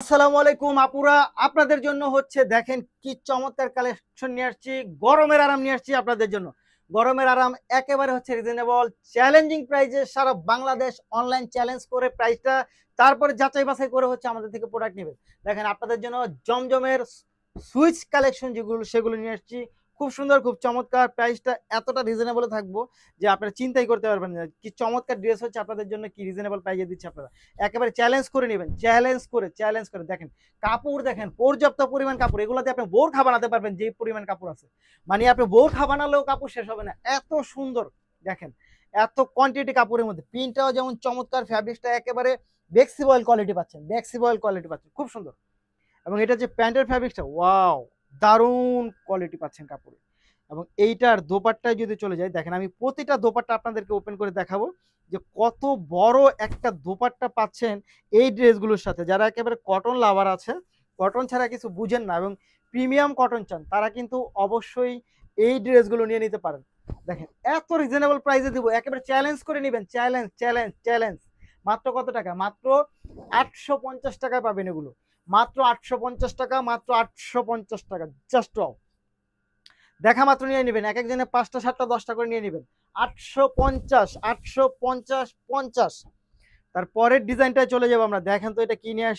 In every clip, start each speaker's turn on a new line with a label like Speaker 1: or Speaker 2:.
Speaker 1: আসসালামু আলাইকুম আপুরা, আপনাদের জন্য হচ্ছে দেখেন কি চমৎকার কালেকশন নিয়ে আসছি। গরমের আরাম নিয়ে আসছি আপনাদের জন্য। গরমের আরাম একেবারে হচ্ছে রিজনেবল চ্যালেঞ্জিং প্রাইসে সারা বাংলাদেশ অনলাইন চ্যালেঞ্জ করে প্রাইসটা তারপরে যাচাই বাছাই করে হচ্ছে আমাদের থেকে প্রোডাক্ট নেবেন। দেখেন আপনাদের জন্য জমজমের সুইচ কালেকশন যেগুলো সেগুলো নিয়ে আসছি। খুব সুন্দর, খুব চমৎকার, প্রাইসটা এতটা রিজনেবল থাকবো যে আপনারা চিন্তাই করতে পারবেন না কি চমৎকার ড্রেস হচ্ছে আপনাদের জন্য, কি রিজনেবল প্রাইসে দিচ্ছে আপনারা। একেবারে চ্যালেঞ্জ করে নেবেন, চ্যালেঞ্জ করে দেখেন কাপড়, দেখেন পর্যাপ্ত পরিমাণ কাপড়, এগুলোতে আপনি বোরখা বানাতে পারবেন যে পরিমাণ কাপড় আছে। মানে আপনি বোরখা বানালেও কাপড় শেষ হবে না, এত সুন্দর। দেখেন এত কোয়ান্টিটি কাপড়ের মধ্যে, প্রিন্টটাও যেমন চমৎকার, ফ্যাব্রিকটা একেবারে বেক্সিবয়েল কোয়ালিটি পাচ্ছেন, খুব সুন্দর। এবং এটা যে প্যান্টের ফ্যাব্রিকটা, ওয়াও, দারুণ কোয়ালিটি পাচ্ছেন কাপড়ে। এবং এইটার দোপাট্টায় যদি চলে যায়, দেখেন আমি প্রতিটা দোপাট্টা আপনাদেরকে ওপেন করে দেখাবো যে কত বড় একটা দোপাট্টা পাচ্ছেন এই ড্রেসগুলোর সাথে। যারা একেবারে কটন লাভার আছে, কটন ছাড়া কিছু বুঝেন না এবং প্রিমিয়াম কটন চান, তারা কিন্তু অবশ্যই এই ড্রেসগুলো নিয়ে নিতে পারেন। দেখেন এত রিজনেবল প্রাইসে দিব, একেবারে চ্যালেঞ্জ করে নেবেন, চ্যালেঞ্জ। মাত্র কত টাকা? মাত্র 850 টাকায় পাবেন এগুলো। মাত্র 850 টাকা, মাত্র 850 টাকা, জাস্ট দেখা মাত্র নিয়ে নেবেন। এক একজনে 5টা 7টা 10টা করে নিয়ে নেবেন। 850। তারপরের ডিজাইনটায় চলে যাবো আমরা। দেখেন তো এটা কি নিয়ে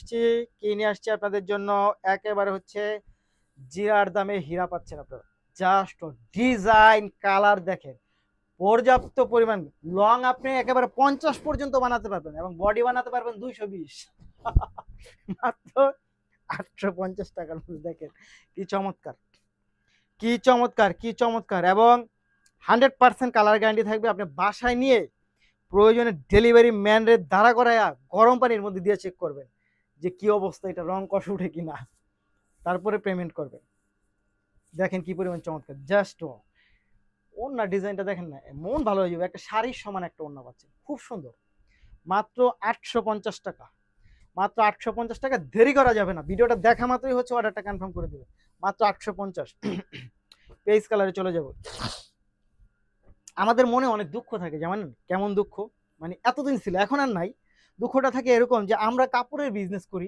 Speaker 1: আসছি আপনাদের জন্য। একেবারে হচ্ছে জিরার দামে হীরা পাচ্ছেন আপনারা। জাস্ট ডিজাইন, কালার দেখেন, পর্যাপ্ত পরিমাণ লং আপনি একেবারে 50 পর্যন্ত বানাতে পারবেন এবং বডি বানাতে পারবেন 220। মাত্র 850 টাকার মধ্যে দেখেন কি চমৎকার এবং 100% কালার গ্যারান্টি থাকবে। আপনি বাসায় নিয়ে প্রয়োজনে ডেলিভারি ম্যানের দ্বারা করায়া গরম পানির মধ্যে দিয়ে চেক করবেন যে কি অবস্থা, এটা রং কষ উঠে কিনা, তারপরে পেমেন্ট করবেন। দেখেন কি পরিমাণ চমৎকার, জাস্ট ওড়না ডিজাইনটা দেখেন না, মন ভালো হয়ে যাবে। একটা শাড়ির সমান একটা ওড়না পাচ্ছেন, খুব সুন্দর। মাত্র 850 টাকা, মাত্র 850 টাকা। দেরি করা যাবে না, ভিডিওটা দেখা মাত্রই হচ্ছে অর্ডারটা কনফার্ম করে দেবে। মাত্র 850। পেজ কালারে চলে যাব। আমাদের মনে অনেক দুঃখ থাকে, যেমন কেমন দুঃখ, মানে এতদিন ছিল এখন আর নাই। দুঃখটা থাকে এরকম যে আমরা কাপড়ের বিজনেস করি,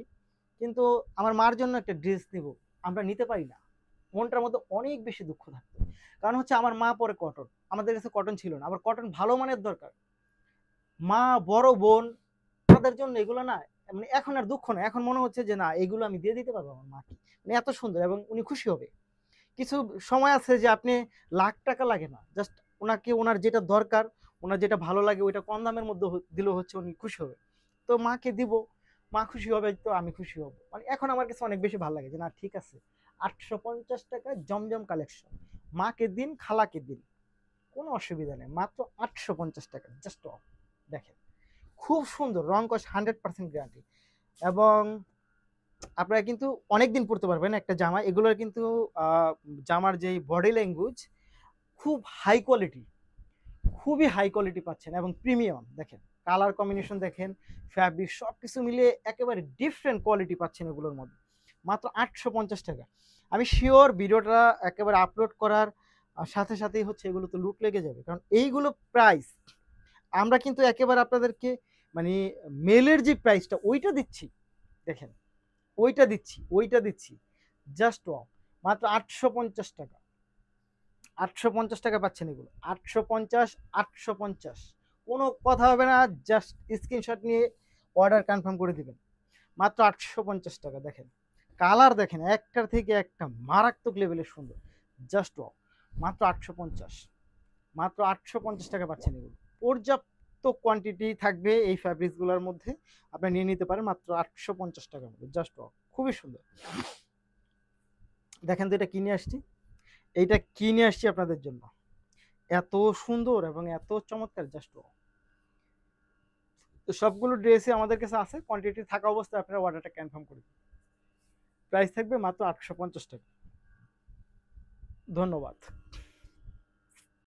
Speaker 1: কিন্তু আমার মার জন্য একটা ড্রেস নিব, আমরা নিতে পারি না। মনটার মধ্যে অনেক বেশি দুঃখ থাকতো, কারণ হচ্ছে আমার মা পরে কটন, আমাদের কাছে কটন ছিল না, আবার কটন ভালো মানের দরকার। মা, বড় বোন, তাদের জন্য এগুলো না, মানে এখন আর দুঃখ না, এখন মনে হচ্ছে যে না, এগুলো আমি দিয়ে দিতে পারবো আমার মাকে, মানে এত সুন্দর এবং উনি খুশি হবে। কিছু সময় আছে যে আপনি লাখ টাকা লাগে না, জাস্ট ওনাকে ওনার যেটা দরকার, ওনার যেটা ভালো লাগে ওইটা কম দামের মধ্যে দিলেও হচ্ছে উনি খুশি হবে। তো মাকে দিব, মা খুশি হবে, তো আমি খুশি হব। মানে এখন আমার কাছে অনেক বেশি ভালো লাগে যে না, ঠিক আছে, 850 টাকা জমজম কালেকশন, মাকে দিন, খালাকে দিন, কোনো অসুবিধা নেই। মাত্র 850 টাকা, জাস্ট দেখেন, খুব সুন্দর, রং কস 100% গ্যারান্টি। এবং আপনারা কিন্তু অনেকদিন পড়তে পারবেন একটা জামা। এগুলোর কিন্তু জামার যেই বডি ল্যাঙ্গুয়েজ খুব হাই কোয়ালিটি, খুবই হাই কোয়ালিটি পাচ্ছেন এবং প্রিমিয়াম। দেখেন কালার কম্বিনেশন, দেখেন ফ্যাব্রিক, সব কিছু মিলিয়ে একেবারে ডিফারেন্ট কোয়ালিটি পাচ্ছেন এগুলোর মধ্যে। মাত্র 850 টাকা। আমি শিওর ভিডিওটা একেবারে আপলোড করার সাথে সাথেই হচ্ছে এগুলো তো লুট লেগে যাবে, কারণ এইগুলো প্রাইস আমরা কিন্তু একেবারে আপনাদেরকে, মানে মেলের যে প্রাইসটা ওইটা দিচ্ছি, দেখেন ওইটা দিচ্ছি জাস্ট মাত্র 850 টাকা। 850 টাকা পাচ্ছেন এগুলো, 850, 850, কোনো কথা হবে না, জাস্ট স্ক্রিনশট নিয়ে অর্ডার কনফার্ম করে দিবেন। মাত্র 850 টাকা। দেখেন কালার, দেখেন একটার থেকে একটা মারাত্মক লেভেলের সুন্দর, জাস্ট মাত্র 850, মাত্র 850 টাকা পাচ্ছেন এগুলো। পর্যাপ্ত কোয়ান্টিটি থাকবে এই ফ্যাব্রিক্সগুলোর মধ্যে, আপনি নিয়ে নিতে পারেন মাত্র 850 টাকার মধ্যে, জাস্ট খুবই সুন্দর। দেখেন তো এটা কিনে আসছি, এইটা কিনে আসছি আপনাদের জন্য, এত সুন্দর এবং এত চমৎকার, জাস্ট তো সবগুলো ড্রেসই আমাদের কাছে আছে, কোয়ান্টিটি থাকা অবস্থায় আপনারা অর্ডারটা কনফার্ম করে দিন। প্রাইস থাকবে মাত্র 850 টাকা। ধন্যবাদ।